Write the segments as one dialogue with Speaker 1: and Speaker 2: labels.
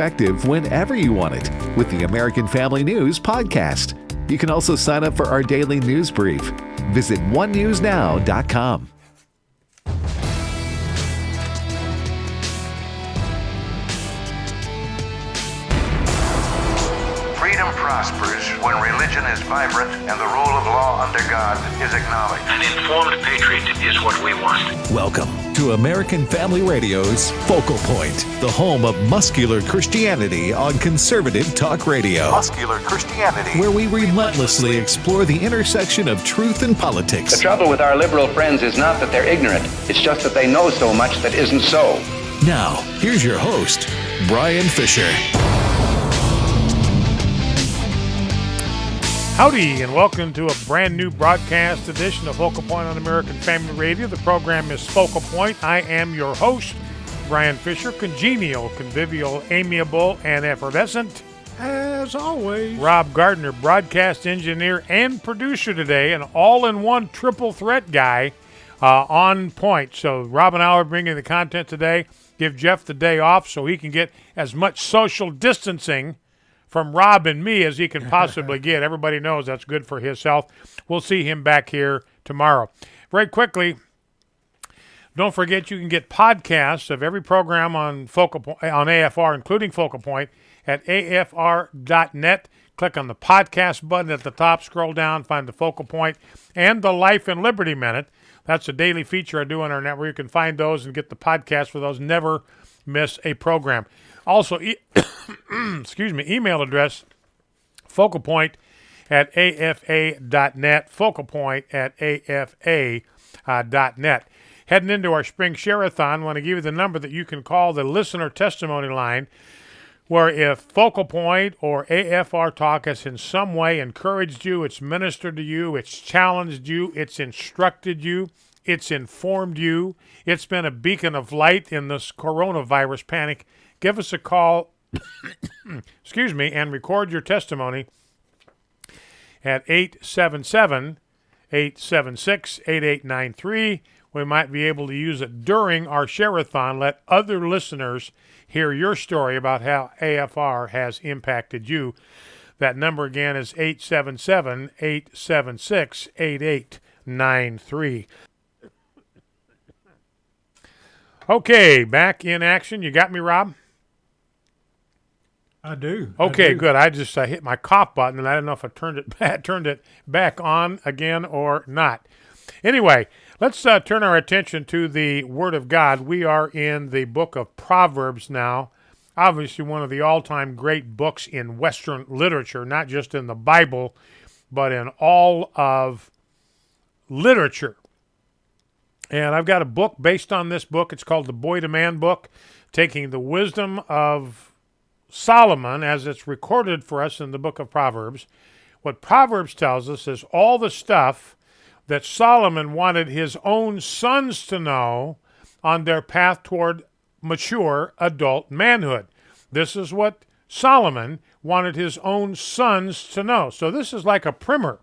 Speaker 1: perspective whenever you want it with the American Family News podcast. You can also sign up for our daily news brief. Visit onenewsnow.com.
Speaker 2: Freedom prospers when religion is vibrant and the rule of law under God is acknowledged.
Speaker 3: An informed patriot is what we want.
Speaker 1: Welcome to American Family Radio's Focal Point, the home of muscular Christianity on conservative talk radio.
Speaker 2: Muscular Christianity.
Speaker 1: Where we relentlessly explore the intersection of truth and politics.
Speaker 4: The trouble with our liberal friends is not that they're ignorant. It's just that they know so much that isn't so.
Speaker 1: Now, here's your host, Brian Fisher.
Speaker 5: Howdy, and welcome to a brand new broadcast edition of Focal Point on American Family Radio. The program is Focal Point. I am your host, Brian Fisher, congenial, convivial, amiable, and effervescent, as always. Rob Gardner, broadcast engineer and producer today, an all-in-one triple threat guy on point. So Rob and I are bringing the content today. Give Jeff the day off so he can get as much social distancing from Rob and me as he can possibly get. Everybody knows that's good for his health. We'll see him back here tomorrow. Very quickly, don't forget you can get podcasts of every program on on AFR, including Focal Point, at afr.net. Click on the podcast button at the top, scroll down, find the Focal Point and the Life and Liberty Minute. That's a daily feature I do on our network. You can find those and get the podcast for those. Never miss a program. Also, email address, focalpoint at afa.net, focalpoint at afa.net. Heading into our spring share-a-thon, I want to give you the number that you can call the listener testimony line, where if Focal Point or AFR Talk has in some way encouraged you, it's ministered to you, it's challenged you, it's instructed you, it's informed you, it's been a beacon of light in this coronavirus panic, give us a call, and record your testimony at 877-876-8893. We might be able to use it during our share-a-thon. Let other listeners hear your story about how AFR has impacted you. That number again is 877-876-8893. Okay, back in action. You got me, Rob?
Speaker 6: I do.
Speaker 5: Okay, good. I just hit my cough button, and I don't know if I turned it back on again or not. Anyway, let's turn our attention to the Word of God. We are in the book of Proverbs now, obviously one of the all-time great books in Western literature, not just in the Bible, but in all of literature. And I've got a book based on this book. It's called the Boy to Man book, taking the wisdom of Solomon as it's recorded for us in the book of Proverbs. What Proverbs tells us is all the stuff that Solomon wanted his own sons to know on their path toward mature adult manhood. This is what Solomon wanted his own sons to know. So this is like a primer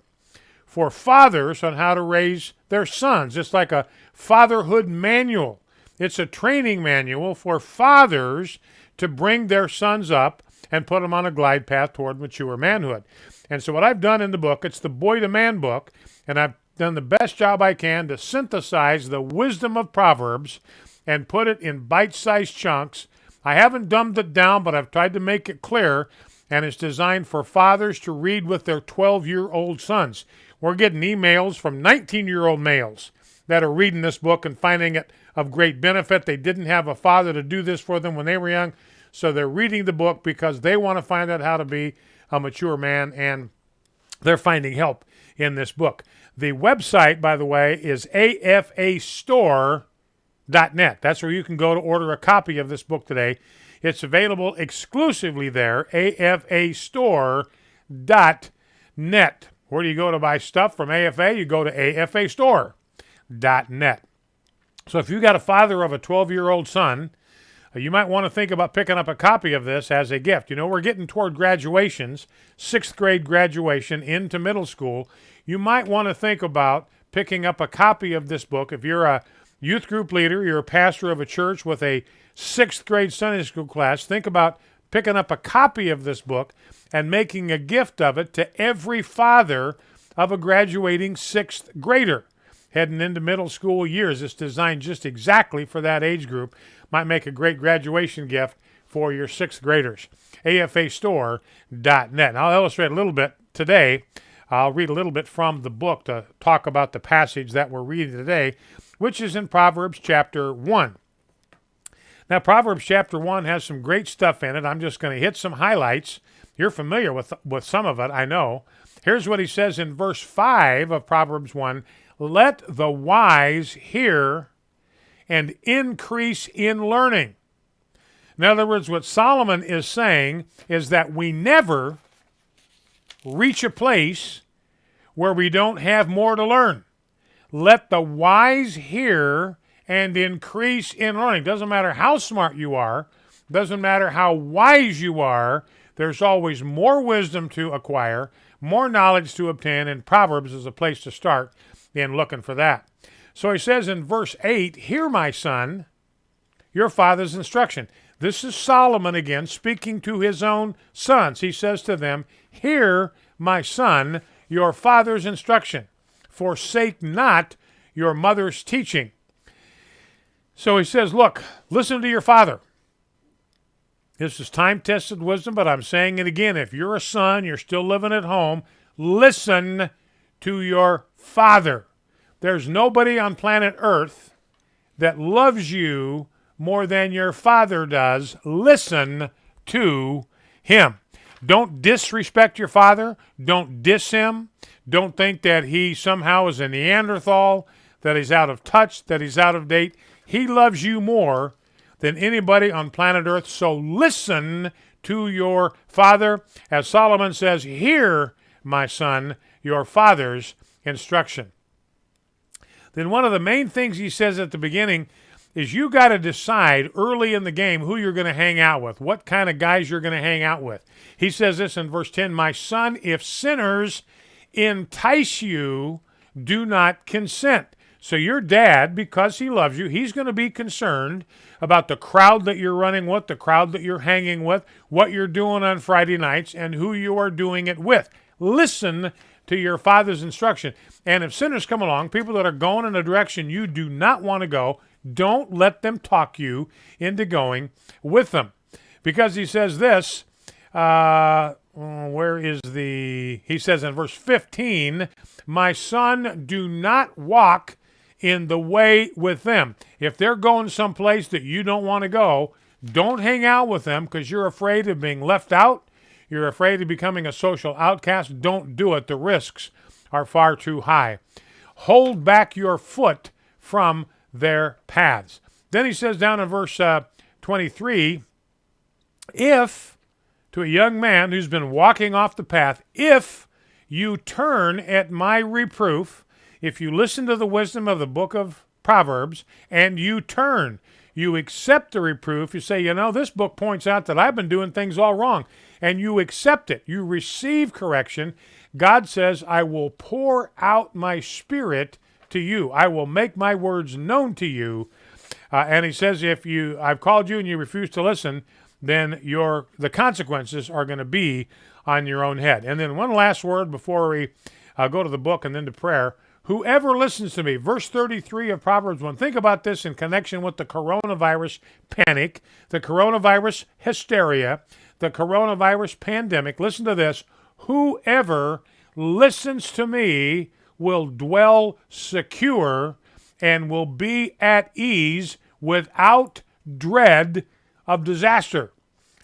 Speaker 5: for fathers on how to raise their sons. It's like a fatherhood manual. It's a training manual for fathers to bring their sons up and put them on a glide path toward mature manhood. And so what I've done in the book, it's the Boy to Man book, and I've done the best job I can to synthesize the wisdom of Proverbs and put it in bite-sized chunks. I haven't dumbed it down, but I've tried to make it clear, and it's designed for fathers to read with their 12-year-old sons. We're getting emails from 19-year-old males that are reading this book and finding it of great benefit. They didn't have a father to do this for them when they were young, so they're reading the book because they want to find out how to be a mature man, and they're finding help in this book. The website, by the way, is afastore.net. That's where you can go to order a copy of this book today. It's available exclusively there, afastore.net. Where do you go to buy stuff from AFA? You go to afastore.net. So if you got a father of a 12-year-old son, you might want to think about picking up a copy of this as a gift. You know, we're getting toward graduations, 6th grade graduation into middle school. You might want to think about picking up a copy of this book. If you're a youth group leader, you're a pastor of a church with a 6th grade Sunday school class, think about picking up a copy of this book and making a gift of it to every father of a graduating 6th grader heading into middle school years. It's designed just exactly for that age group. Might make a great graduation gift for your 6th graders. AFAstore.net. I'll illustrate a little bit today. I'll read a little bit from the book to talk about the passage that we're reading today, which is in Proverbs chapter 1. Now, Proverbs chapter 1 has some great stuff in it. I'm just going to hit some highlights. You're familiar with some of it, I know. Here's what he says in verse 5 of Proverbs 1. Let the wise hear and increase in learning. In other words, what Solomon is saying is that we never reach a place where we don't have more to learn. Let the wise hear and increase in learning. Doesn't matter how smart you are, doesn't matter how wise you are, there's always more wisdom to acquire, more knowledge to obtain, and Proverbs is a place to start in looking for that. So he says in verse 8, hear, my son, your father's instruction. This is Solomon again speaking to his own sons. He says to them, hear, my son, your father's instruction. Forsake not your mother's teaching. So he says, look, listen to your father. This is time-tested wisdom, but I'm saying it again. If you're a son, you're still living at home, listen to your father. There's nobody on planet Earth that loves you more than your father does. Listen to him. Don't disrespect your father. Don't diss him. Don't think that he somehow is a Neanderthal, that he's out of touch, that he's out of date. He loves you more than anybody on planet Earth. So listen to your father. As Solomon says, hear, my son, your father's instruction. Then one of the main things he says at the beginning is you got to decide early in the game who you're going to hang out with, what kind of guys you're going to hang out with. He says this in verse 10, my son, if sinners entice you, do not consent. So your dad, because he loves you, he's going to be concerned about the crowd that you're running with, the crowd that you're hanging with, what you're doing on Friday nights, and who you are doing it with. Listen to your father's instruction. And if sinners come along, people that are going in a direction you do not want to go, don't let them talk you into going with them. Because he says this, he says in verse 15, my son, do not walk in the way with them. If they're going someplace that you don't want to go, don't hang out with them because you're afraid of being left out. You're afraid of becoming a social outcast. Don't do it. The risks are far too high. Hold back your foot from their paths. Then he says down in verse 23, if, to a young man who's been walking off the path, if you turn at my reproof, if you listen to the wisdom of the book of Proverbs and you turn, you accept the reproof, you say, this book points out that I've been doing things all wrong, and you accept it, you receive correction, God says, I will pour out my spirit to you. I will make my words known to you. And he says, if I've called you and you refuse to listen, then the consequences are going to be on your own head. And then one last word before we go to the book and then to prayer. Whoever listens to me, verse 33 of Proverbs 1, think about this in connection with the coronavirus panic, the coronavirus hysteria, the coronavirus pandemic. Listen to this. Whoever listens to me will dwell secure and will be at ease without dread of disaster.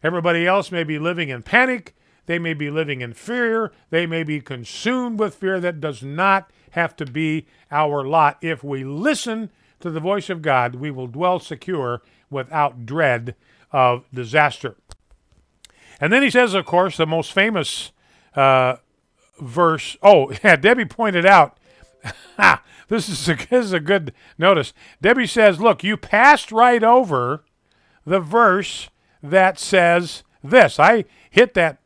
Speaker 5: Everybody else may be living in panic. They may be living in fear. They may be consumed with fear. That does not have to be our lot. If we listen to the voice of God, we will dwell secure without dread of disaster. And then he says, of course, the most famous verse. Oh, yeah, Debbie pointed out, this is a good notice. Debbie says, look, you passed right over the verse that says this. I hit that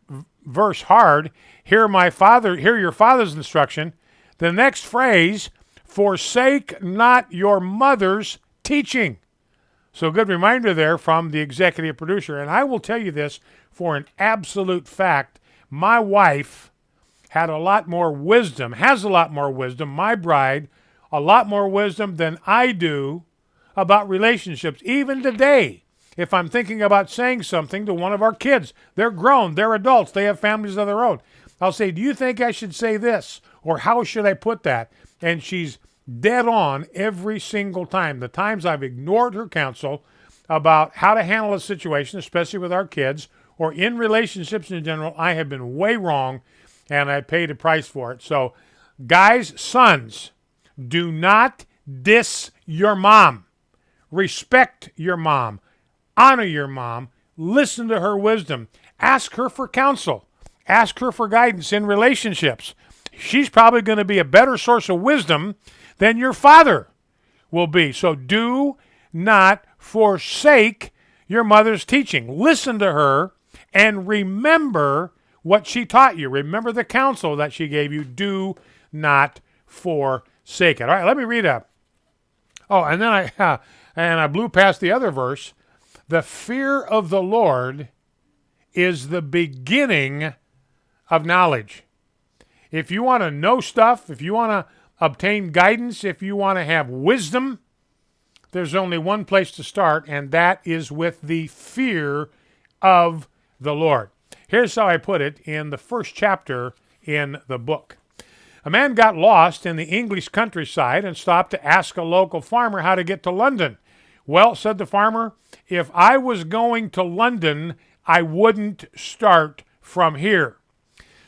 Speaker 5: verse hard. Hear your father's instruction. The next phrase, forsake not your mother's teaching. So good reminder there from the executive producer. And I will tell you this for an absolute fact. My wife had a lot more wisdom, has a lot more wisdom, my bride, a lot more wisdom than I do about relationships. Even today, if I'm thinking about saying something to one of our kids, they're grown, they're adults, they have families of their own. I'll say, do you think I should say this? Or how should I put that? And she's dead on every single time. The times I've ignored her counsel about how to handle a situation, especially with our kids, or in relationships in general, I have been way wrong, and I paid a price for it. So, guys, sons, do not diss your mom. Respect your mom. Honor your mom. Listen to her wisdom. Ask her for counsel. Ask her for guidance in relationships. She's probably going to be a better source of wisdom than your father will be. So do not forsake your mother's teaching. Listen to her and remember what she taught you. Remember the counsel that she gave you. Do not forsake it. All right, let me read up. Oh, and then I blew past the other verse. The fear of the Lord is the beginning of knowledge. If you want to know stuff, if you want to obtain guidance, if you want to have wisdom, there's only one place to start, and that is with the fear of the Lord. Here's how I put it in the first chapter in the book. A man got lost in the English countryside and stopped to ask a local farmer how to get to London. Well, said the farmer, if I was going to London, I wouldn't start from here.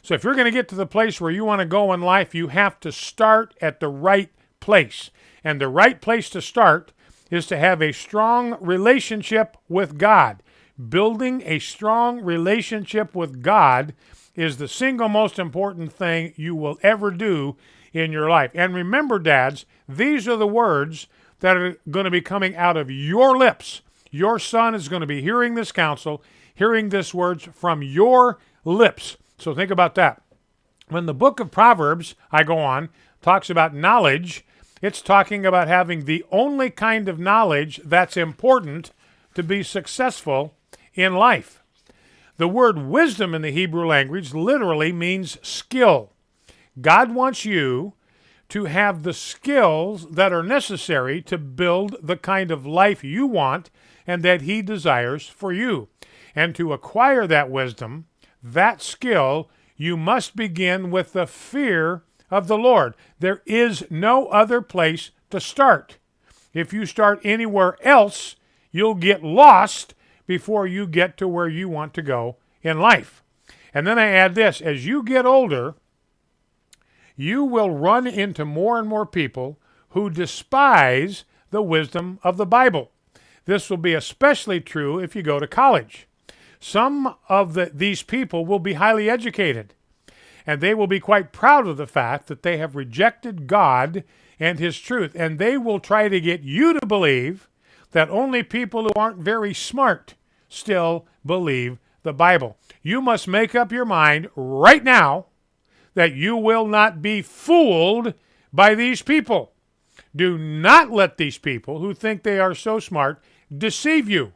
Speaker 5: So if you're going to get to the place where you want to go in life, you have to start at the right place. And the right place to start is to have a strong relationship with God. Building a strong relationship with God is the single most important thing you will ever do in your life. And remember, dads, these are the words that are going to be coming out of your lips. Your son is going to be hearing this counsel, hearing these words from your lips. So think about that. When the book of Proverbs, I go on, talks about knowledge, it's talking about having the only kind of knowledge that's important to be successful in life. The word wisdom in the Hebrew language literally means skill. God wants you to have the skills that are necessary to build the kind of life you want and that He desires for you. And to acquire that wisdom, that skill, you must begin with the fear of the Lord. There is no other place to start. If you start anywhere else, you'll get lost before you get to where you want to go in life. And then I add this, as you get older, you will run into more and more people who despise the wisdom of the Bible. This will be especially true if you go to college. Some of these people will be highly educated, and they will be quite proud of the fact that they have rejected God and His truth, and they will try to get you to believe that only people who aren't very smart still believe the Bible. You must make up your mind right now that you will not be fooled by these people. Do not let these people who think they are so smart deceive you.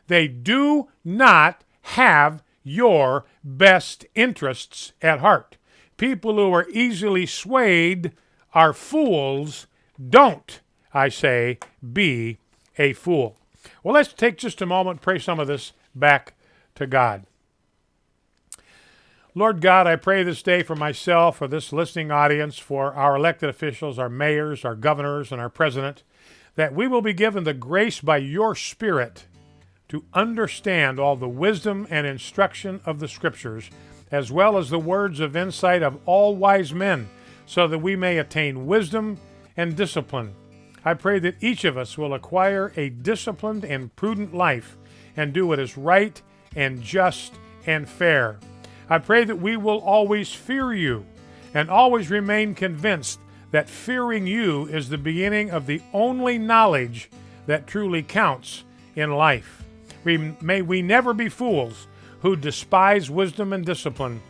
Speaker 5: They do not have your best interests at heart. People who are easily swayed are fools. Don't, I say, be a fool. Well, let's take just a moment and pray some of this back to God. Lord God, I pray this day for myself, for this listening audience, for our elected officials, our mayors, our governors, and our president, that we will be given the grace by your Spirit to understand all the wisdom and instruction of the Scriptures, as well as the words of insight of all wise men, so that we may attain wisdom and discipline. I pray that each of us will acquire a disciplined and prudent life and do what is right and just and fair. I pray that we will always fear you and always remain convinced that fearing you is the beginning of the only knowledge that truly counts in life. May we never be fools who despise wisdom and discipline.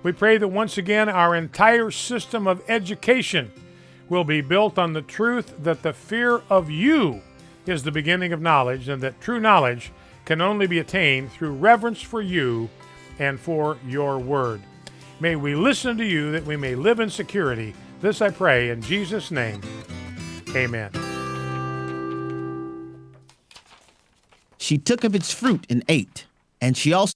Speaker 5: We pray that once again our entire system of education will be built on the truth that the fear of you is the beginning of knowledge, and that true knowledge can only be attained through reverence for you and for your word. May we listen to you that we may live in security. This I pray in Jesus' name. Amen.
Speaker 6: She took of its fruit and ate, and she also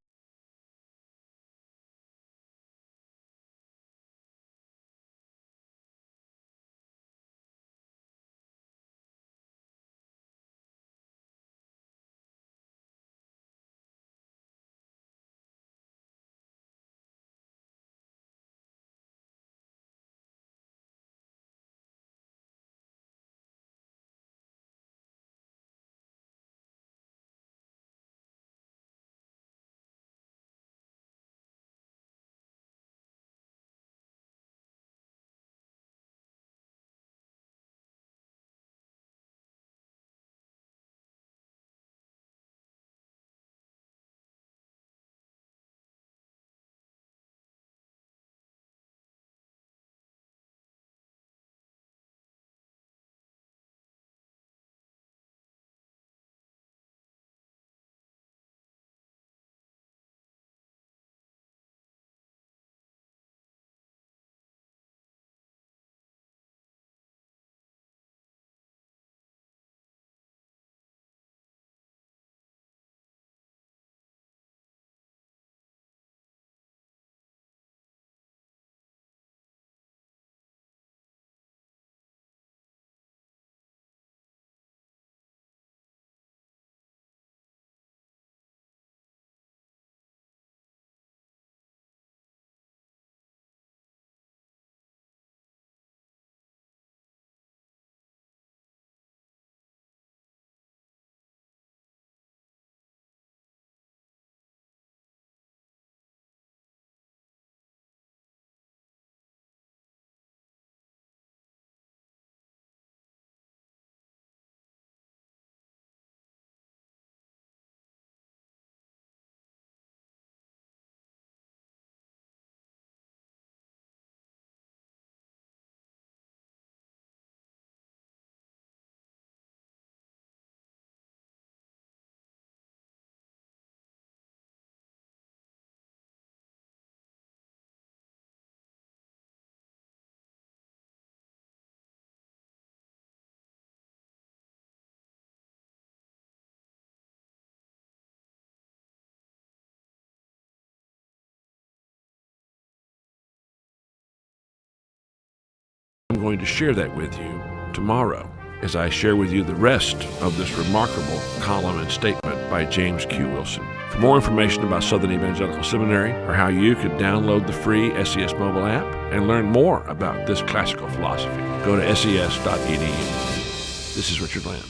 Speaker 7: I'm going to share that with you tomorrow as I share with you the rest of this remarkable column and statement by James Q. Wilson. For more information about Southern Evangelical Seminary or how you could download the free SES mobile app and learn more about this classical philosophy, go to ses.edu. This is Richard Land.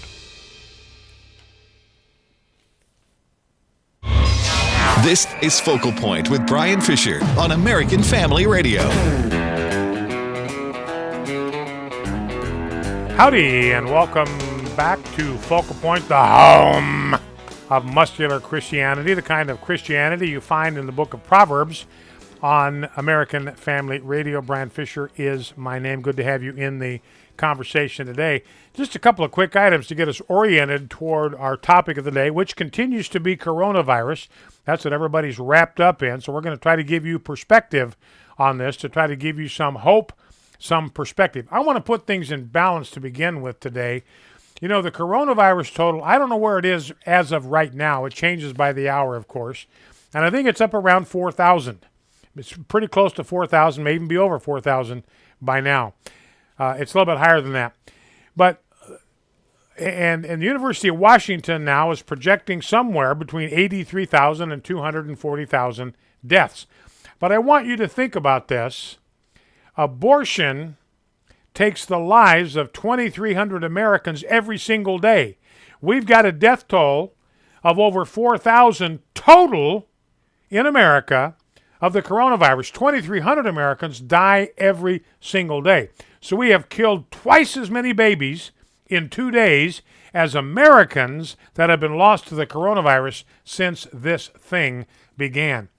Speaker 1: This is Focal Point with Brian Fisher on American Family Radio.
Speaker 5: Howdy, and welcome back to Focal Point, the home of muscular Christianity, the kind of Christianity you find in the book of Proverbs on American Family Radio. Brian Fisher is my name. Good to have you in the conversation today. Just a couple of quick items to get us oriented toward our topic of the day, which continues to be coronavirus. That's what everybody's wrapped up in. So we're going to try to give you perspective on this, to try to give you some hope, some perspective. I want to put things in balance to begin with today. You know, the coronavirus total, I don't know where it is as of right now. It changes by the hour, of course. And I think it's up around 4,000. It's pretty close to 4,000, may even be over 4,000 by now. It's a little bit higher than that. But, and the University of Washington now is projecting somewhere between 83,000 and 240,000 deaths. But I want you to think about this. Abortion takes the lives of 2,300 Americans every single day. We've got a death toll of over 4,000 total in America of the coronavirus. 2,300 Americans die every single day. So we have killed twice as many babies in 2 days as Americans that have been lost to the coronavirus since this thing began.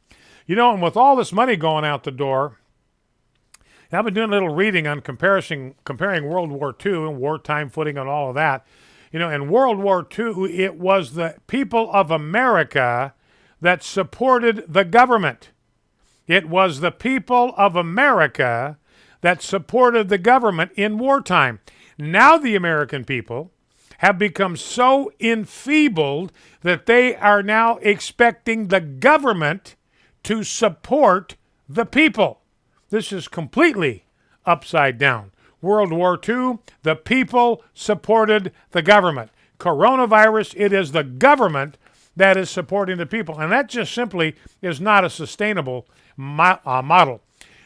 Speaker 5: You know, and with all this money going out the door, I've been doing a little reading on comparing World War II and wartime footing and all of that. In World War II, it was the people of America that supported the government. It was the people of America that supported the government in wartime. Now the American people have become so enfeebled that they are now expecting the government to support the people. This is completely upside down. World War II, the people supported the government. Coronavirus, it is the government that is supporting the people. And that just simply is not a sustainable model.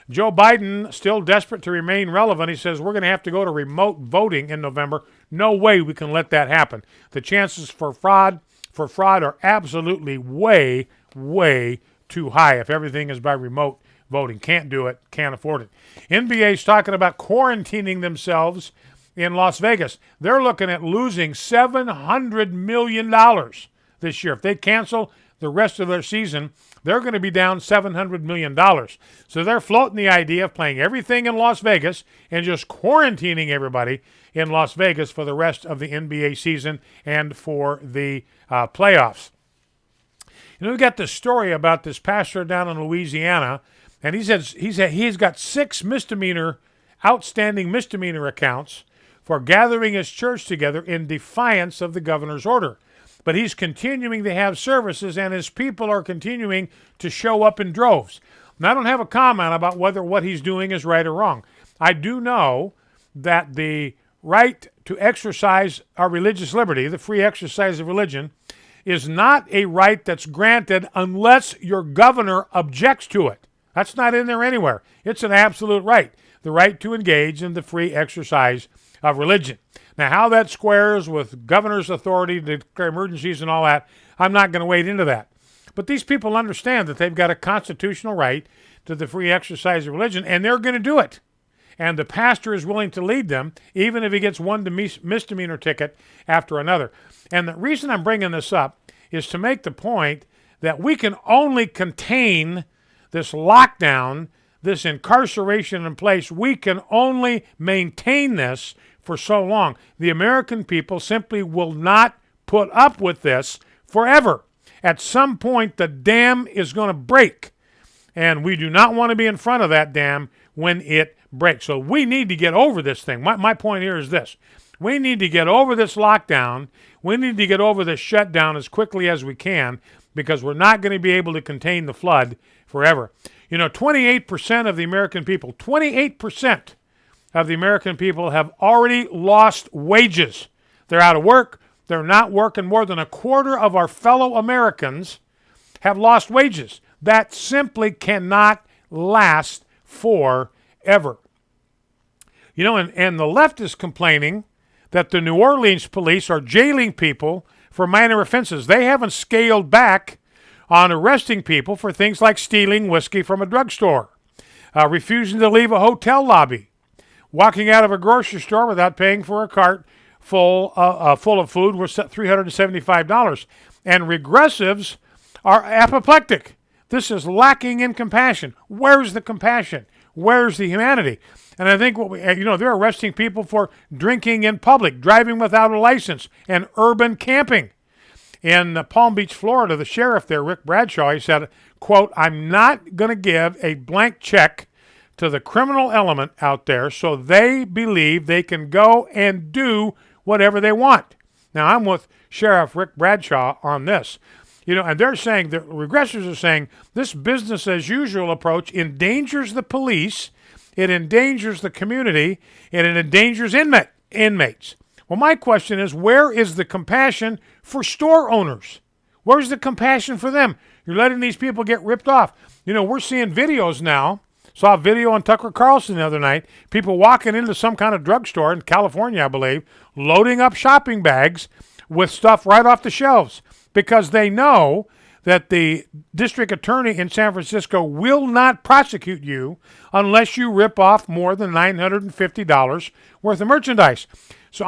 Speaker 5: Joe Biden, still desperate to remain relevant, he says we're going to have to go to remote voting in November. No way we can let that happen. The chances for fraud are absolutely way, way too high if everything is by remote voting. Can't do it, can't afford it. NBA's talking about quarantining themselves in Las Vegas. They're looking at losing $700 million this year. If they cancel the rest of their season, they're going to be down $700 million. So they're floating the idea of playing everything in Las Vegas and just quarantining everybody in Las Vegas for the rest of the NBA season and for the playoffs. We got this story about this pastor down in Louisiana, and he's got 6 outstanding misdemeanor accounts for gathering his church together in defiance of the governor's order. But he's continuing to have services, and his people are continuing to show up in droves. Now, I don't have a comment about whether what he's doing is right or wrong. I do know that the right to exercise our religious liberty, the free exercise of religion, is not a right that's granted unless your governor objects to it. That's not in there anywhere. It's an absolute right, the right to engage in the free exercise of religion. Now, how that squares with governor's authority to declare emergencies and all that, I'm not going to wade into that. But these people understand that they've got a constitutional right to the free exercise of religion, and they're going to do it. And the pastor is willing to lead them, even if he gets one misdemeanor ticket after another. And the reason I'm bringing this up is to make the point that we can only contain this lockdown, this incarceration in place. We can only maintain this for so long. The American people simply will not put up with this forever. At some point, the dam is going to break, and we do not want to be in front of that dam when it breaks. So we need to get over this thing. My point here is this. We need to get over this lockdown. We need to get over this shutdown as quickly as we can, because we're not going to be able to contain the flood forever. 28% of the American people, 28% of the American people have already lost wages. They're out of work. They're not working. More than a quarter of our fellow Americans have lost wages. That simply cannot last forever. And the left is complaining that the New Orleans police are jailing people for minor offenses. They haven't scaled back on arresting people for things like stealing whiskey from a drugstore, refusing to leave a hotel lobby, walking out of a grocery store without paying for a cart full of food worth $375. And regressives are apoplectic. This is lacking in compassion. Where's the compassion? Where's the humanity? And I think they're arresting people for drinking in public, driving without a license, and urban camping. In Palm Beach, Florida, the sheriff there, Rick Bradshaw, he said, quote, "I'm not going to give a blank check to the criminal element out there so they believe they can go and do whatever they want." Now, I'm with Sheriff Rick Bradshaw on this. And they're saying, the regressives are saying, this business as usual approach endangers the police, it endangers the community, and it endangers inmates. Well, my question is, where is the compassion for store owners? Where's the compassion for them? You're letting these people get ripped off. We're seeing videos now. Saw a video on Tucker Carlson the other night. People walking into some kind of drugstore in California, I believe, loading up shopping bags with stuff right off the shelves because they know that the district attorney in San Francisco will not prosecute you unless you rip off more than $950 worth of merchandise. So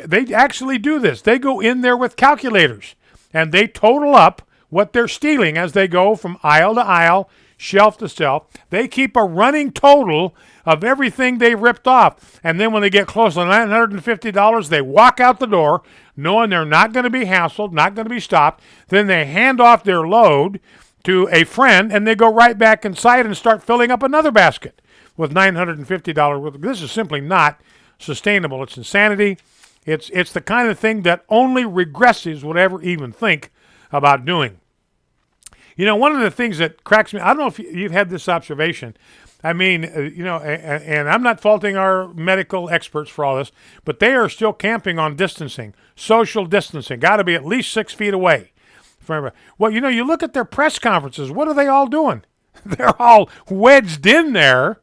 Speaker 5: they actually do this. They go in there with calculators and they total up what they're stealing as they go from aisle to aisle, shelf to shelf. They keep a running total of everything they ripped off. And then when they get close to $950, they walk out the door knowing they're not going to be hassled, not going to be stopped. Then they hand off their load to a friend, and they go right back inside and start filling up another basket with $950 worth. This is simply not sustainable. It's insanity. It's the kind of thing that only regressives would ever even think about doing. You know, one of the things that cracks me, I don't know if you've had this observation. I mean, and I'm not faulting our medical experts for all this, but they are still camping on distancing, social distancing. Got to be at least 6 feet away. Well, you know, you look at their press conferences. What are they all doing? They're all wedged in there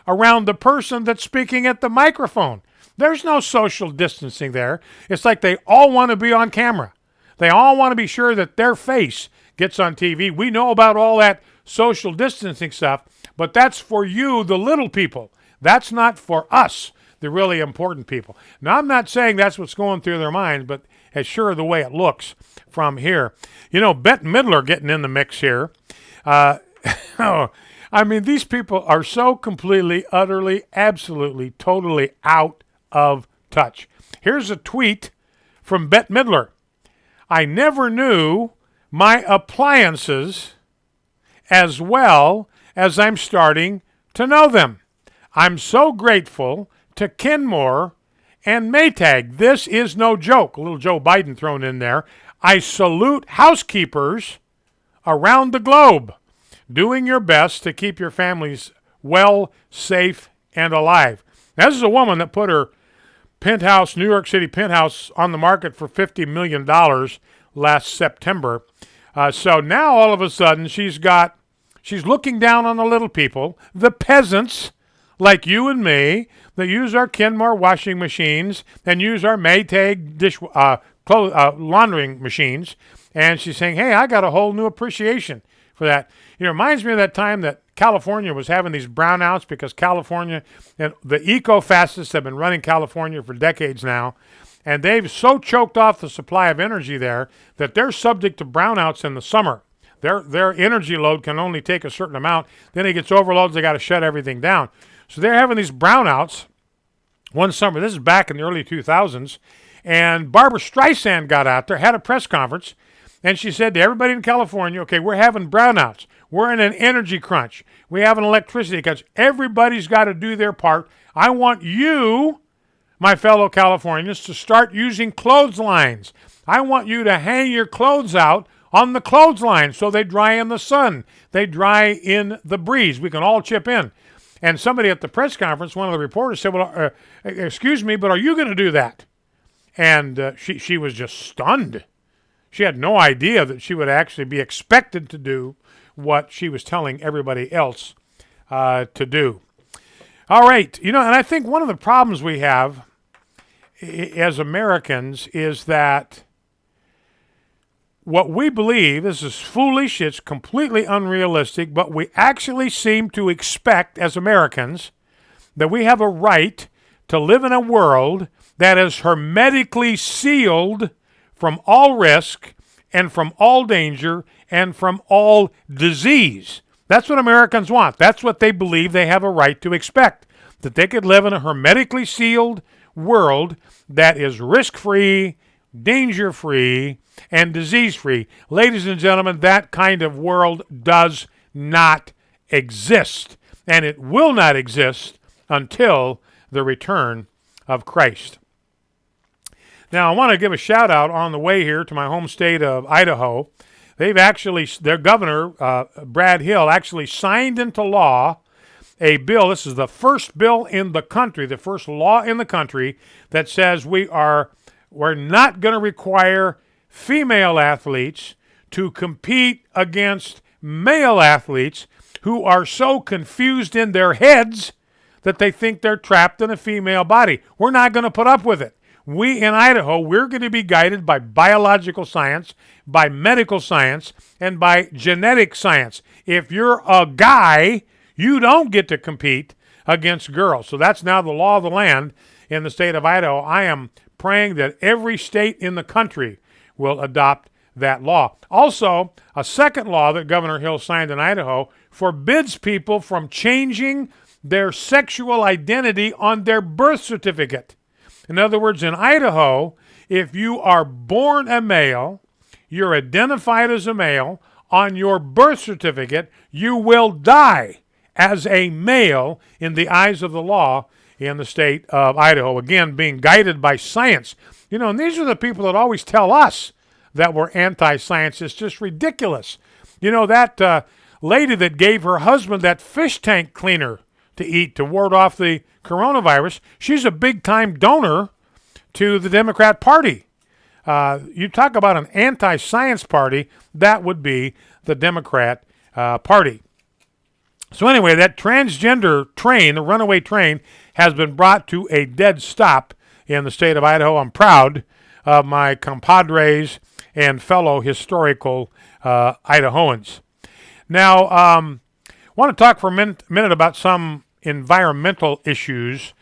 Speaker 5: around the person that's speaking at the microphone. There's no social distancing there. It's like they all want to be on camera. They all want to be sure that their face gets on TV. We know about all that social distancing stuff, but that's for you, the little people. That's not for us, the really important people. Now, I'm not saying that's what's going through their minds, but it's sure the way it looks from here. You know, Bette Midler getting in the mix here. I mean, these people are so completely, utterly, absolutely, totally out of touch. Here's a tweet from Bette Midler. I never knew my appliances as well as I'm starting to know them. I'm so grateful to Kenmore and Maytag. This is no joke. A little Joe Biden thrown in there. I salute housekeepers around the globe doing your best to keep your families well, safe, and alive. Now, this is a woman that put her penthouse, New York City penthouse, on the market for $50 million last September. So now all of a sudden she's looking down on the little people, the peasants like you and me that use our Kenmore washing machines and use our Maytag laundering machines. And she's saying, hey, I got a whole new appreciation for that. It reminds me of that time that California was having these brownouts because California and the eco-fascists have been running California for decades now, and they've so choked off the supply of energy there that they're subject to brownouts in the summer. Their energy load can only take a certain amount. Then it gets overloaded. They got to shut everything down. So they're having these brownouts one summer. This is back in the early 2000s, and Barbara Streisand got out there, had a press conference, and she said to everybody in California, okay, we're having brownouts. We're in an energy crunch. We have an electricity crunch. Everybody's got to do their part. I want you, my fellow Californians, to start using clotheslines. I want you to hang your clothes out on the clothesline so they dry in the sun. They dry in the breeze. We can all chip in. And somebody at the press conference, one of the reporters said, well, excuse me, but are you going to do that? And she was just stunned. She had no idea that she would actually be expected to do what she was telling everybody else to do. All right. You know, and I think one of the problems we have as Americans is that what we believe, this is foolish, it's completely unrealistic, but we actually seem to expect as Americans that we have a right to live in a world that is hermetically sealed from all risk and from all danger and from all disease. That's what Americans want. That's what they believe they have a right to expect, that they could live in a hermetically sealed world that is risk-free, danger-free, and disease-free. Ladies and gentlemen, that kind of world does not exist, and it will not exist until the return of Christ. Now, I want to give a shout out on the way here to my home state of Idaho. Their governor, Brad Hill, actually signed into law a bill. This is the first bill in the country, the first law in the country that says we're not going to require female athletes to compete against male athletes who are so confused in their heads that they think they're trapped in a female body. We're not going to put up with it. We in Idaho, we're going to be guided by biological science, by medical science, and by genetic science. If you're a guy, you don't get to compete against girls. So that's now the law of the land in the state of Idaho. I am praying that every state in the country will adopt that law. Also, a second law that Governor Hill signed in Idaho forbids people from changing their sexual identity on their birth certificate. In other words, in Idaho, if you are born a male, you're identified as a male, on your birth certificate, you will die as a male in the eyes of the law in the state of Idaho. Again, being guided by science. And these are the people that always tell us that we're anti-science. It's just ridiculous. That lady that gave her husband that fish tank cleaner to eat to ward off the coronavirus, she's a big-time donor to the Democrat Party. You talk about an anti-science party, that would be the Democrat Party. So anyway, that transgender train, the runaway train, has been brought to a dead stop in the state of Idaho. I'm proud of my compadres and fellow historical Idahoans. Now, I want to talk for a minute about some environmental issues.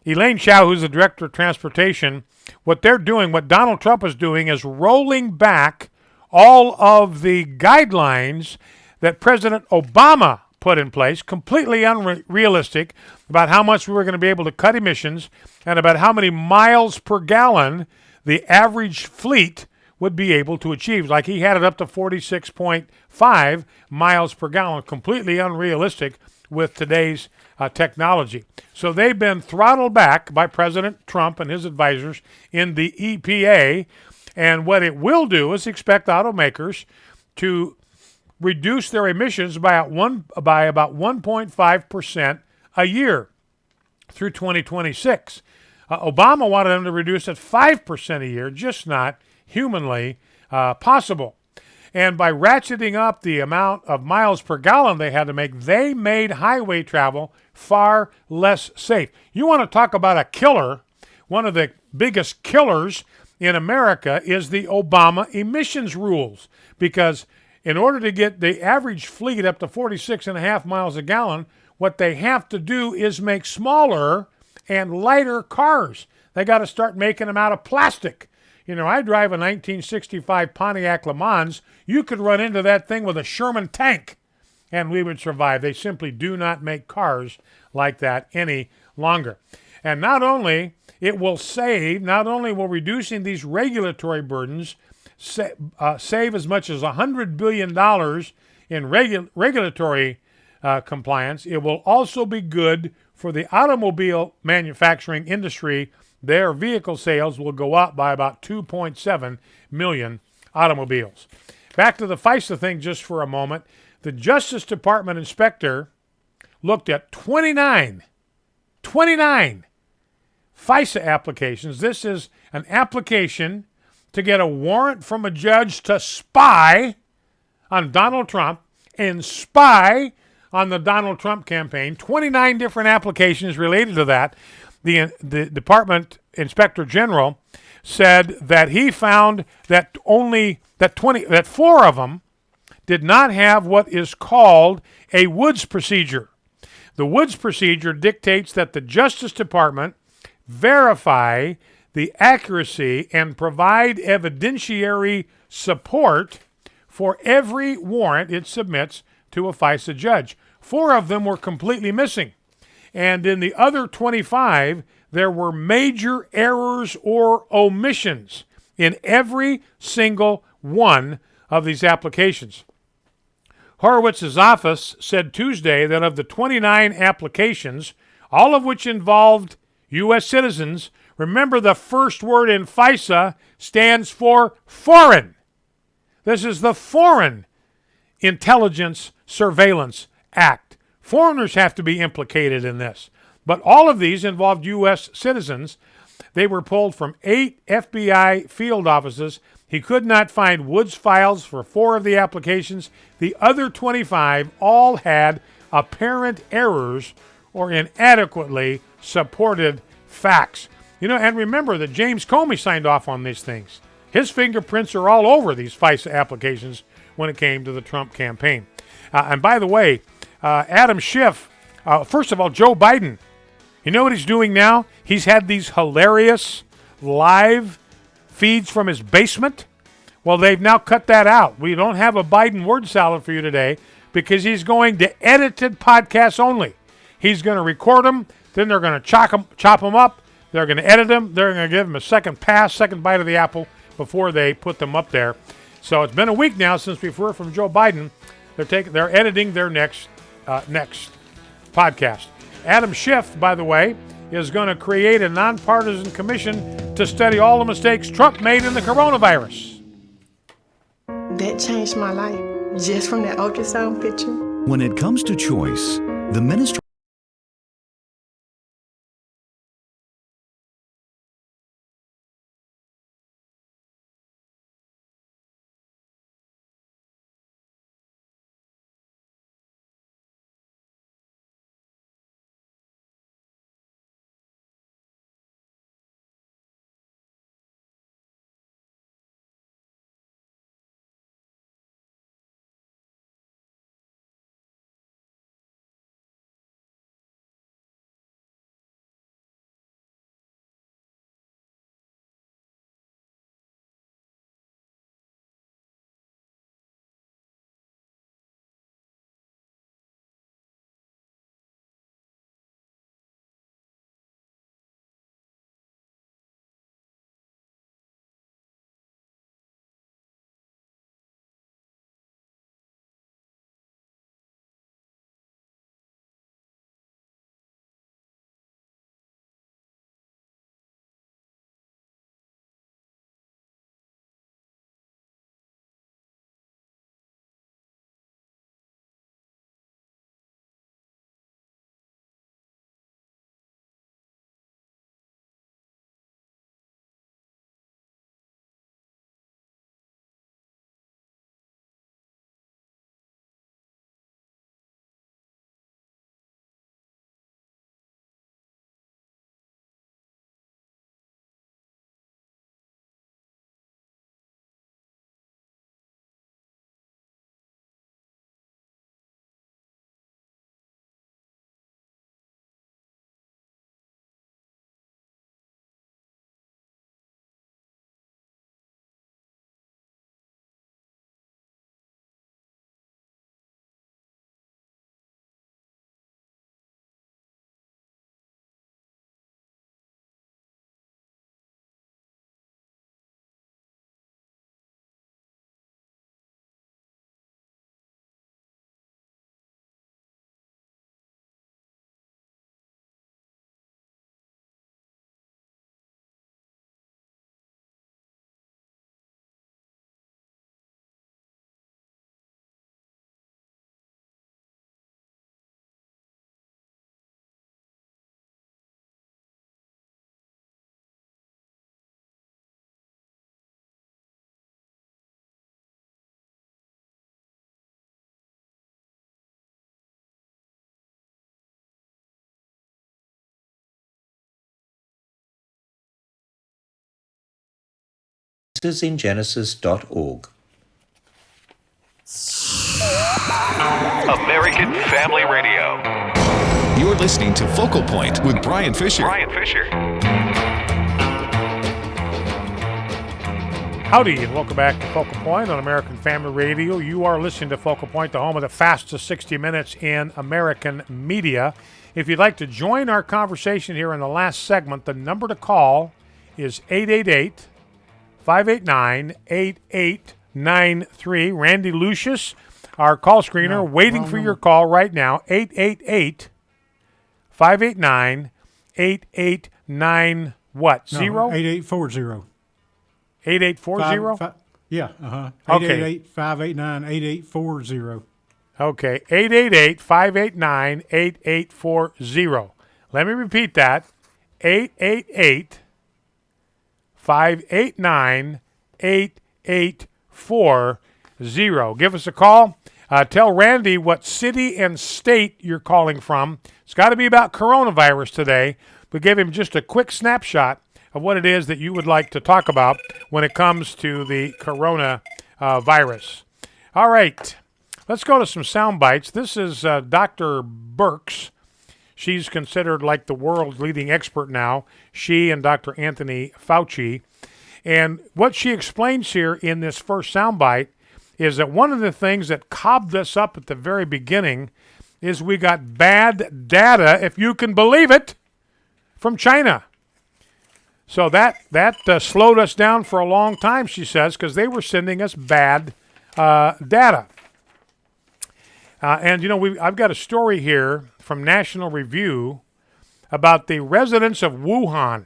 Speaker 5: Elaine Chao, who's the Director of Transportation, what they're doing, what Donald Trump is doing, is rolling back all of the guidelines that President Obama put in place, completely unrealistic, about how much we were going to be able to cut emissions and about how many miles per gallon the average fleet would be able to achieve. Like he had it up to 46.5 miles per gallon, completely unrealistic with today's technology. So they've been throttled back by President Trump and his advisors in the EPA, and what it will do is expect automakers to reduce their emissions by about 1.5% a year through 2026. Obama wanted them to reduce at 5% a year, just not humanly possible. And by ratcheting up the amount of miles per gallon they had to make, they made highway travel far less safe. You want to talk about a killer? One of the biggest killers in America is the Obama emissions rules, because in order to get the average fleet up to 46.5 miles a gallon, what they have to do is make smaller and lighter cars. They got to start making them out of plastic. I drive a 1965 Pontiac Le Mans. You could run into that thing with a Sherman tank, and we would survive. They simply do not make cars like that any longer. And not only will reducing these regulatory burdens save as much as $100 billion in regulatory compliance, it will also be good for the automobile manufacturing industry. Their vehicle sales will go up by about 2.7 million automobiles. Back to the FISA thing just for a moment. The Justice Department inspector looked at 29 FISA applications. This is an application to get a warrant from a judge to spy on Donald Trump and spy on the Donald Trump campaign. 29 different applications related to that. The Department Inspector General said that he found that that 4 of them did not have what is called a Woods procedure. The Woods procedure dictates that the Justice Department verify the accuracy and provide evidentiary support for every warrant it submits to a FISA judge. 4 of them were completely missing. And in the other 25, there were major errors or omissions in every single one of these applications. Horowitz's office said Tuesday that of the 29 applications, all of which involved U.S. citizens, remember the first word in FISA stands for foreign. This is the Foreign Intelligence Surveillance Act. Foreigners have to be implicated in this. But all of these involved U.S. citizens. They were pulled from 8 FBI field offices. He could not find Woods files for 4 of the applications. The other 25 all had apparent errors or inadequately supported facts. And remember that James Comey signed off on these things. His fingerprints are all over these FISA applications when it came to the Trump campaign. And by the way, Adam Schiff, first of all, Joe Biden, you know what he's doing now? He's had these hilarious live feeds from his basement. Well, they've now cut that out. We don't have a Biden word salad for you today, because he's going to edited podcasts only. He's going to record them, then they're going to chop them up, they're going to edit them, they're going to give them a second pass, second bite of the apple before they put them up there. So it's been a week now since we've heard from Joe Biden. They're editing their next podcast. Adam Schiff, by the way, is going to create a nonpartisan commission to study all the mistakes Trump made in the coronavirus.
Speaker 8: That changed my life just from that ultrasound picture.
Speaker 9: When it comes to choice, the ministry
Speaker 10: in Genesis.org.
Speaker 11: American Family Radio.
Speaker 1: You're listening to Focal Point with Brian Fisher.
Speaker 5: Howdy, and welcome back to Focal Point on American Family Radio. You are listening to Focal Point, the home of the fastest 60 minutes in American media. If you'd like to join our conversation here in the last segment, the number to call is 888-589-8893. Randy Lucius, our call screener, waiting for your call right now. 888-589-8890 what?
Speaker 12: No,
Speaker 5: Zero?
Speaker 12: 8840.
Speaker 5: 8840?
Speaker 12: Yeah, 888-589-8840.
Speaker 5: Okay, 888-589-8840. Let me repeat that. 888-589-8840. Give us a call. Tell Randy what city and state you're calling from. It's got to be about coronavirus today, but give him just a quick snapshot of what it is that you would like to talk about when it comes to the coronavirus. All right, let's go to some sound bites. This is Dr. Birx. She's considered like the world's leading expert now, she and Dr. Anthony Fauci. And what she explains here in this first soundbite is that one of the things that cobbed us up at the very beginning is we got bad data, if you can believe it, from China. So that slowed us down for a long time, she says, because they were sending us bad data. And, I've got a story here from National Review about the residents of Wuhan.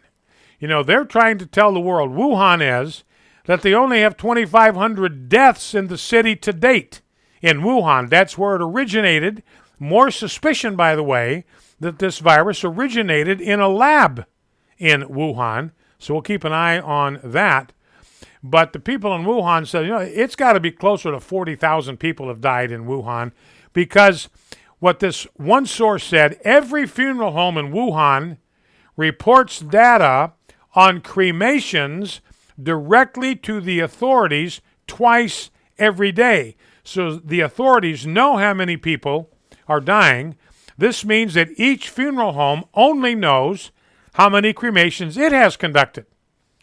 Speaker 5: They're trying to tell the world, Wuhan is, that they only have 2,500 deaths in the city to date in Wuhan. That's where it originated. More suspicion, by the way, that this virus originated in a lab in Wuhan. So we'll keep an eye on that. But the people in Wuhan said, it's got to be closer to 40,000 people have died in Wuhan, because what this one source said, every funeral home in Wuhan reports data on cremations directly to the authorities twice every day. So the authorities know how many people are dying. This means that each funeral home only knows how many cremations it has conducted,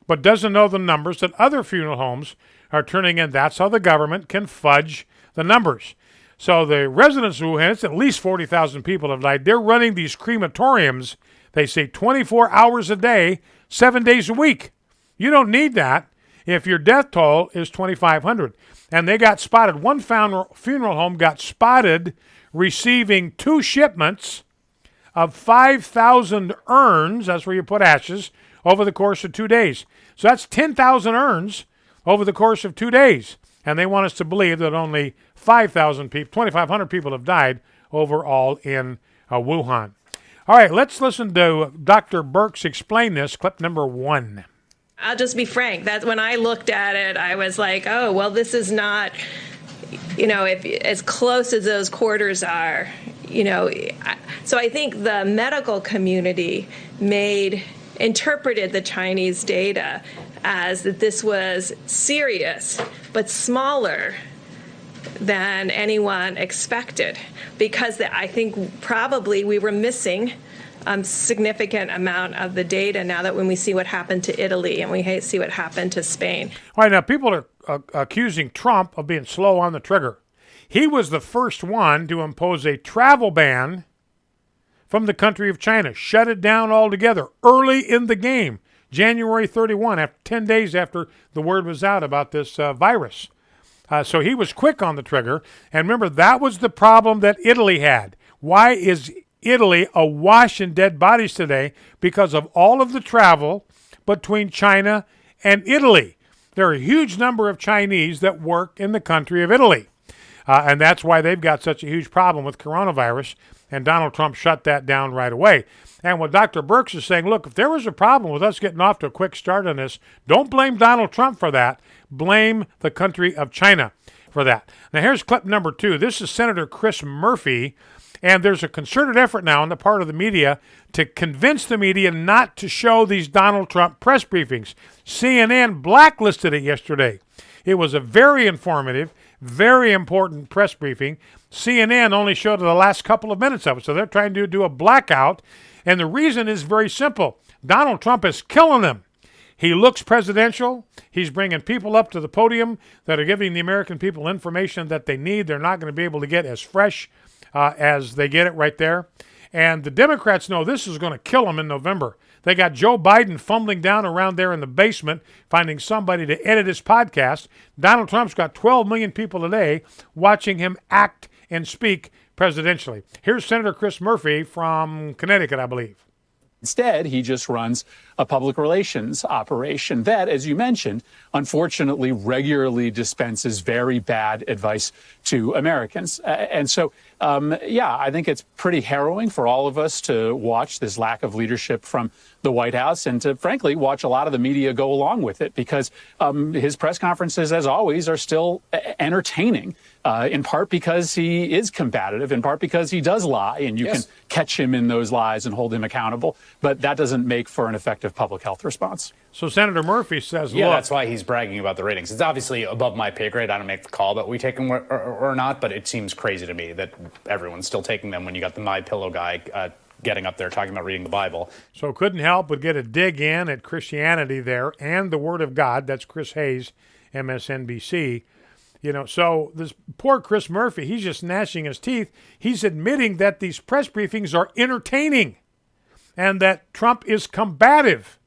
Speaker 5: but doesn't know the numbers that other funeral homes are turning in. That's how the government can fudge the numbers. So the residents of Wuhan, it's at least 40,000 people have died. They're running these crematoriums, they say 24 hours a day, 7 days a week. You don't need that if your death toll is 2,500. And they got spotted. One funeral home got spotted receiving 2 shipments of 5,000 urns, that's where you put ashes, over the course of 2 days. So that's 10,000 urns over the course of 2 days. And they want us to believe that only 5,000 people, 2,500 people have died overall in Wuhan. All right, let's listen to Dr. Birx explain this, clip number 1.
Speaker 13: I'll just be frank. That when I looked at it, I was like, oh, well, this is not, if as close as those quarters are, So I think the medical community interpreted the Chinese data as that this was serious, but smaller than anyone expected, because I think probably we were missing significant amount of the data now that when we see what happened to Italy and we see what happened to Spain.
Speaker 5: All right, now people are accusing Trump of being slow on the trigger. He was the first one to impose a travel ban from the country of China, shut it down altogether early in the game, January 31, 10 days after the word was out about this virus. So he was quick on the trigger. And remember, that was the problem that Italy had. Why is Italy awash in dead bodies today? Because of all of the travel between China and Italy. There are a huge number of Chinese that work in the country of Italy. And that's why they've got such a huge problem with coronavirus. And Donald Trump shut that down right away. And what Dr. Birx is saying, look, if there was a problem with us getting off to a quick start on this, don't blame Donald Trump for that. Blame the country of China for that. Now, here's clip number 2. This is Senator Chris Murphy. And there's a concerted effort now on the part of the media to convince the media not to show these Donald Trump press briefings. CNN blacklisted it yesterday. It was a very informative, very important press briefing. CNN only showed the last couple of minutes of it, so they're trying to do a blackout. And the reason is very simple. Donald Trump is killing them. He looks presidential. He's bringing people up to the podium that are giving the American people information that they need. They're not going to be able to get as fresh as they get it right there. And the Democrats know this is going to kill them in November. They got Joe Biden fumbling down around there in the basement, finding somebody to edit his podcast. Donald Trump's got 12 million people today watching him act and speak presidentially. Here's Senator Chris Murphy from Connecticut, I believe.
Speaker 14: Instead, he just runs a public relations operation that, as you mentioned, unfortunately regularly dispenses very bad advice to Americans. And so, I think it's pretty harrowing for all of us to watch this lack of leadership from the White House and to, frankly, watch a lot of the media go along with it because his press conferences, as always, are still entertaining. In part because he is combative, in part because he does lie, and you can catch him in those lies and hold him accountable. But that doesn't make for an effective public health response.
Speaker 5: So Senator Murphy says,
Speaker 15: yeah,
Speaker 5: look,
Speaker 15: that's why he's bragging about the ratings. It's obviously above my pay grade. I don't make the call that we take them or not, but it seems crazy to me that everyone's still taking them when you got the My Pillow guy getting up there talking about reading the Bible.
Speaker 5: So couldn't help but get a dig in at Christianity there and the Word of God. That's Chris Hayes, MSNBC. So this poor Chris Murphy, he's just gnashing his teeth. He's admitting that these press briefings are entertaining and that Trump is combative.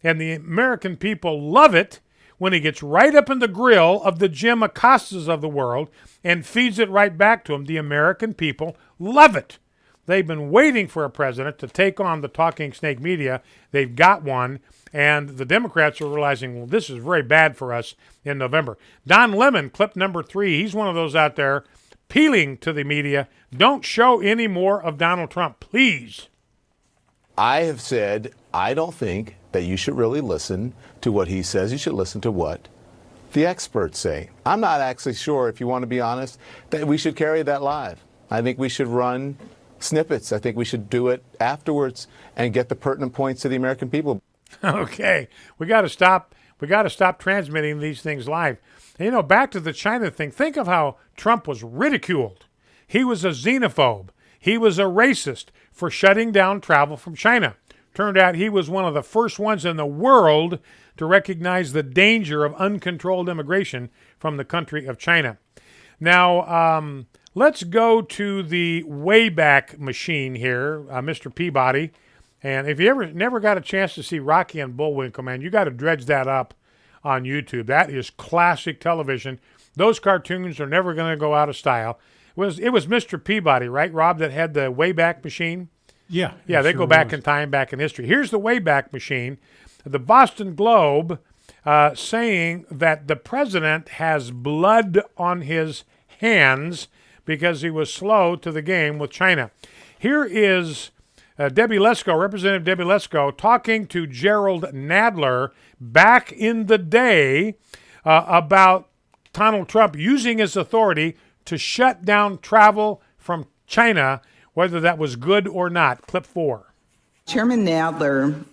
Speaker 5: And the American people love it when he gets right up in the grill of the Jim Acostas of the world and feeds it right back to them. The American people love it. They've been waiting for a president to take on the talking snake media. They've got one. And the Democrats are realizing, well, this is very bad for us in November. Don Lemon, clip number 3, he's one of those out there appealing to the media. Don't show any more of Donald Trump, please.
Speaker 16: I have said I don't think that you should really listen to what he says. You should listen to what the experts say. I'm not actually sure, if you want to be honest, that we should carry that live. I think we should run snippets. I think we should do it afterwards and get the pertinent points to the American people.
Speaker 5: Okay, we got to stop. We got to stop transmitting these things live. And, back to the China thing. Think of how Trump was ridiculed. He was a xenophobe. He was a racist for shutting down travel from China. Turned out he was one of the first ones in the world to recognize the danger of uncontrolled immigration from the country of China. Now, let's go to the Wayback Machine here, Mr. Peabody. And if you never got a chance to see Rocky and Bullwinkle, man, you got to dredge that up on YouTube. That is classic television. Those cartoons are never going to go out of style. It was Mr. Peabody, right, Rob, that had the Wayback Machine?
Speaker 12: Yeah.
Speaker 5: Yeah, they
Speaker 12: sure
Speaker 5: go back
Speaker 12: was.
Speaker 5: in time, back in history. Here's the Wayback Machine. The Boston Globe saying that the president has blood on his hands because he was slow to the game with China. Here is Debbie Lesko, Representative Debbie Lesko, talking to Gerald Nadler back in the day about Donald Trump using his authority to shut down travel from China, whether that was good or not. Clip 4.
Speaker 17: Chairman Nadler,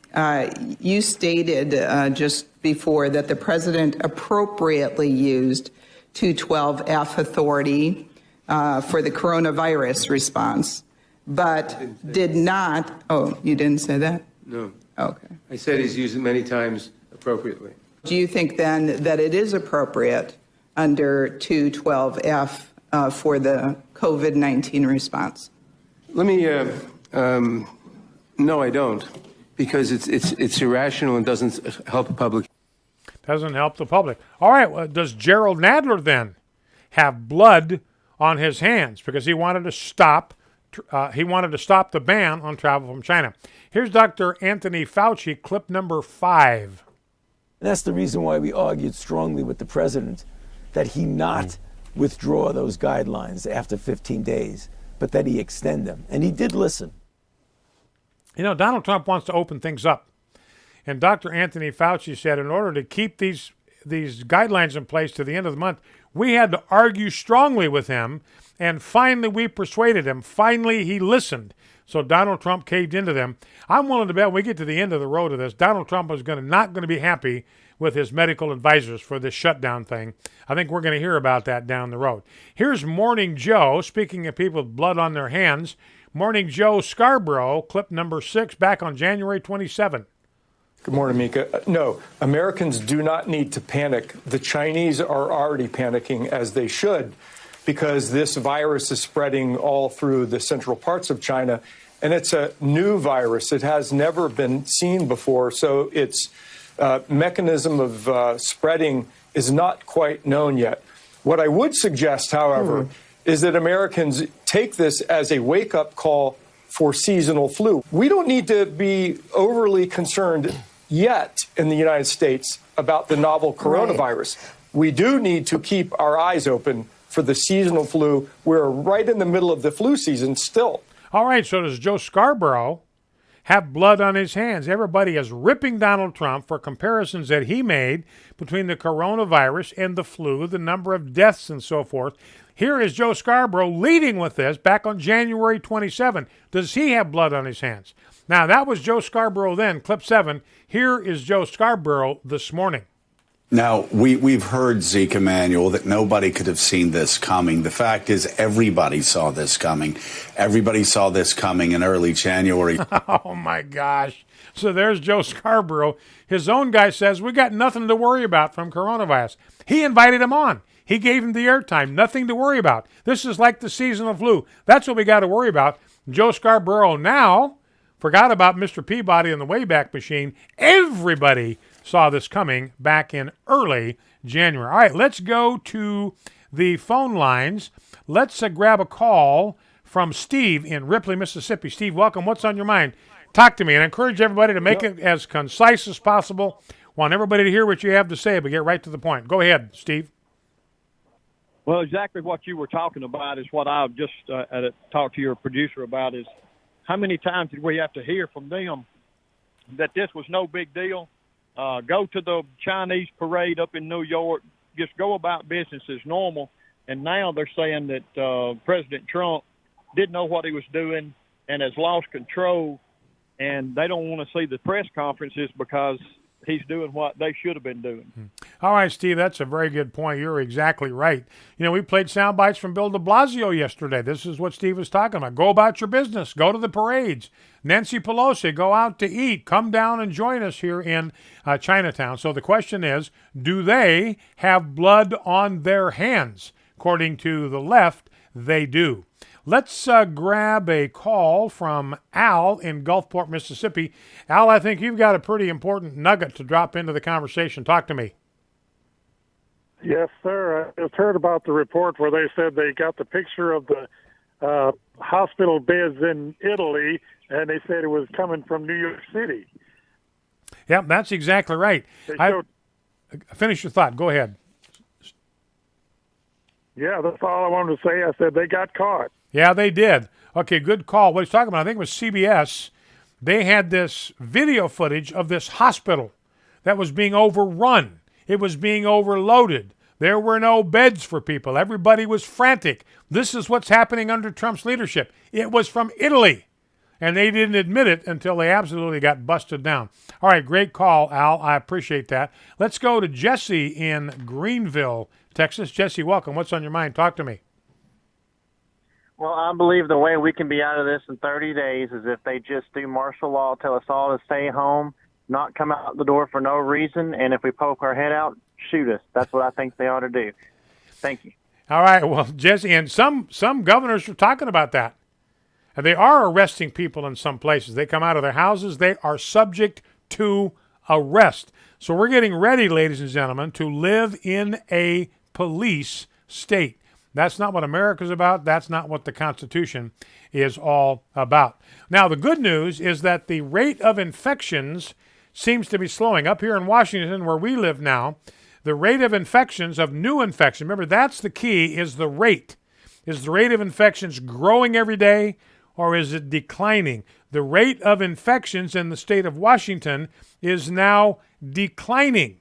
Speaker 17: you stated just before that the president appropriately used 212F authority for the coronavirus response, but did not. Oh, you didn't say that?
Speaker 18: No.
Speaker 17: Okay.
Speaker 18: I said he's used it many times appropriately.
Speaker 17: Do you think then that it is appropriate under 212F for the COVID-19 response?
Speaker 18: Let me. No, I don't, because it's irrational and doesn't help the public.
Speaker 5: Doesn't help the public. All right. Well, does Gerald Nadler then have blood on his hands because he wanted to stop? He wanted to stop the ban on travel from China. Here's Dr. Anthony Fauci, clip number 5.
Speaker 19: And that's the reason why we argued strongly with the president that he not withdraw those guidelines after 15 days, but that he extend them. And he did listen.
Speaker 5: Donald Trump wants to open things up. And Dr. Anthony Fauci said in order to keep these guidelines in place to the end of the month, we had to argue strongly with him. And finally, we persuaded him. Finally, he listened. So Donald Trump caved into them. I'm willing to bet when we get to the end of the road of this, Donald Trump is not going to be happy with his medical advisors for this shutdown thing. I think we're going to hear about that down the road. Here's Morning Joe, speaking of people with blood on their hands. Morning Joe Scarborough, clip number 6, back on January 27.
Speaker 20: Good morning, Mika. No, Americans do not need to panic. The Chinese are already panicking, as they should, because this virus is spreading all through the central parts of China. And it's a new virus. It has never been seen before. So its mechanism of spreading is not quite known yet. What I would suggest, however, is that Americans take this as a wake-up call for seasonal flu. We don't need to be overly concerned yet in the United States about the novel coronavirus. We do need to keep our eyes open for the seasonal flu. We're right in the middle of the flu season still.
Speaker 5: All right, so does Joe Scarborough have blood on his hands? Everybody is ripping Donald Trump for comparisons that he made between the coronavirus and the flu, the number of deaths and so forth. Here is Joe Scarborough leading with this back on January 27. Does he have blood on his hands? Now, that was Joe Scarborough then, clip 7. Here is Joe Scarborough this morning.
Speaker 21: Now, we've heard, Zeke Emanuel, that nobody could have seen this coming. The fact is, everybody saw this coming. Everybody saw this coming in early January.
Speaker 5: Oh, my gosh. So there's Joe Scarborough. His own guy says, we got nothing to worry about from coronavirus. He invited him on. He gave him the airtime. Nothing to worry about. This is like the seasonal flu. That's what we got to worry about. Joe Scarborough now forgot about Mr. Peabody and the Wayback Machine. Everybody saw this coming back in early January. All right, let's go to the phone lines. Let's grab a call from Steve in Ripley, Mississippi. Steve, welcome. What's on your mind? Talk to me, and I encourage everybody to make it as concise as possible. Want everybody to hear what you have to say, but get right to the point. Go ahead, Steve.
Speaker 3: Well, exactly what you were talking about is what I just talked to your producer about is how many times did we have to hear from them that this was no big deal? Go to the Chinese parade up in New York, just go about business as normal. And now they're saying that President Trump didn't know what he was doing and has lost control, and they don't want to see the press conferences because he's doing what they should have been doing.
Speaker 5: All right, Steve, that's a very good point. You're exactly right. You know, we played sound bites from Bill de Blasio yesterday. This is what Steve was talking about. Go about your business. Go to the parades. Nancy Pelosi, go out to eat. Come down and join us here in Chinatown. So the question is, do they have blood on their hands? According to the left, they do. Let's grab a call from Al in Gulfport, Mississippi. Al, I think you've got a pretty important nugget to drop into the conversation. Talk to me.
Speaker 22: Yes, sir. I just heard about the report where they said they got the picture of the hospital beds in Italy, and they said it was coming from New York City.
Speaker 5: Yep, that's exactly right. Finish your thought. Go ahead.
Speaker 22: Yeah, that's all I wanted to say. I said they got caught.
Speaker 5: Yeah, they did. Okay, good call. What he's talking about, I think it was CBS. They had this video footage of this hospital that was being overrun. It was being overloaded. There were no beds for people. Everybody was frantic. This is what's happening under Trump's leadership. It was from Italy, and they didn't admit it until they absolutely got busted down. All right, great call, Al. I appreciate that. Let's go to Jesse in Greenville, Texas. Jesse, welcome. What's on your mind? Talk to me.
Speaker 23: Well, I believe the way we can be out of this in 30 days is if they just do martial law, tell us all to stay home, not come out the door for no reason, and if we poke our head out, shoot us. That's what I think they ought to do. Thank you.
Speaker 5: All right. Well, Jesse, and some governors are talking about that. And they are arresting people in some places. They come out of their houses. They are subject to arrest. So we're getting ready, ladies and gentlemen, to live in a police state. That's not what America's about. That's not what the Constitution is all about. Now, the good news is that the rate of infections seems to be slowing. Up here in Washington, where we live now, the rate of infections, of new infections, remember, that's the key, is the rate. Is the rate of infections growing every day, or is it declining? The rate of infections in the state of Washington is now declining.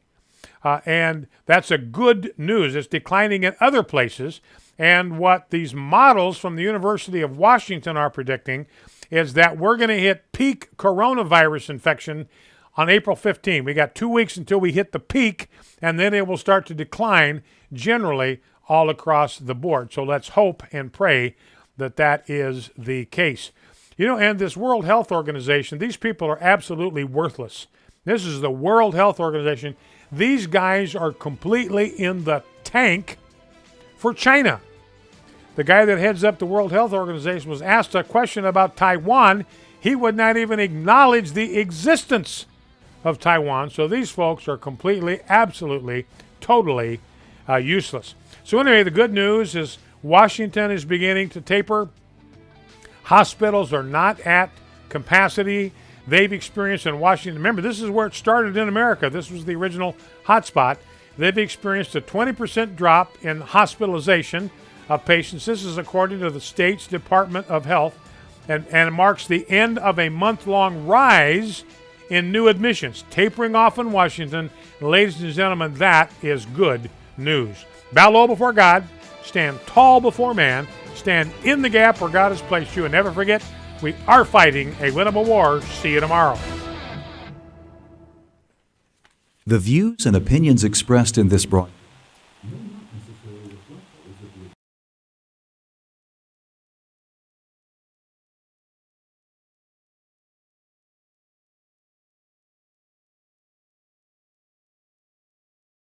Speaker 5: And that's a good news. It's declining in other places. And what these models from the University of Washington are predicting is that we're going to hit peak coronavirus infection on April 15. We got 2 weeks until we hit the peak, and then it will start to decline generally all across the board. So let's hope and pray that that is the case. You know, and this World Health Organization, these people are absolutely worthless. This is the World Health Organization. These guys are completely in the tank for China. The guy that heads up the World Health Organization was asked a question about Taiwan. He would not even acknowledge the existence of Taiwan. So these folks are completely, absolutely, totally useless. So anyway, the good news is Washington is beginning to taper. Hospitals are not at capacity. They've experienced in Washington, remember, this is where it started in America. This was the original hotspot. They've experienced a 20% drop in hospitalization of patients. This is according to the state's Department of Health, and it marks the end of a month-long rise in new admissions. Tapering off in Washington. Ladies and gentlemen, that is good news. Bow low before God. Stand tall before man. Stand in the gap where God has placed you. And never forget, we are fighting a winnable war. See you tomorrow.
Speaker 9: The views and opinions expressed in this broadcast